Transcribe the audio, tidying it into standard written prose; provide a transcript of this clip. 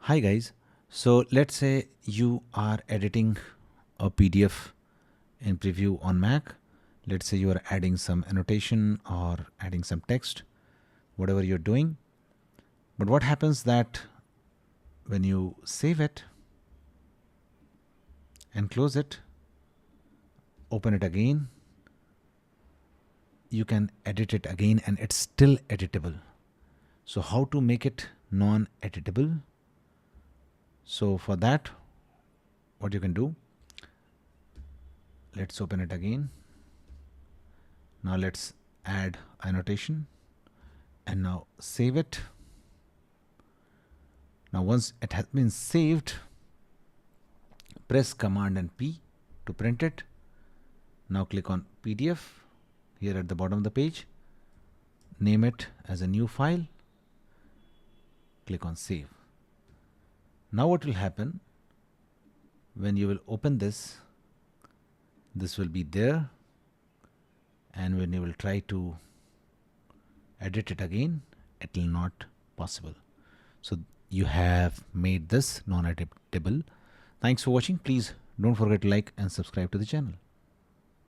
Hi guys. So let's say you are editing a PDF in preview on Mac. Let's say you are adding some annotation or adding some text, whatever you're doing. But what happens that when you save it and close it, open it again, you can edit it again and it's still editable. So how to make it non-editable? So for that, what you can do, let's open it again. Now let's add annotation and now save it. Now once it has been saved, press Command and P to print it. Now click on PDF here at the bottom of the page. Name it as a new file. Click on Save. Now what will happen when you will open this, this will be there, and when you will try to edit it again, it will not possible. So you have made this non-editable. Thanks for watching. Please don't forget to like and subscribe to the channel.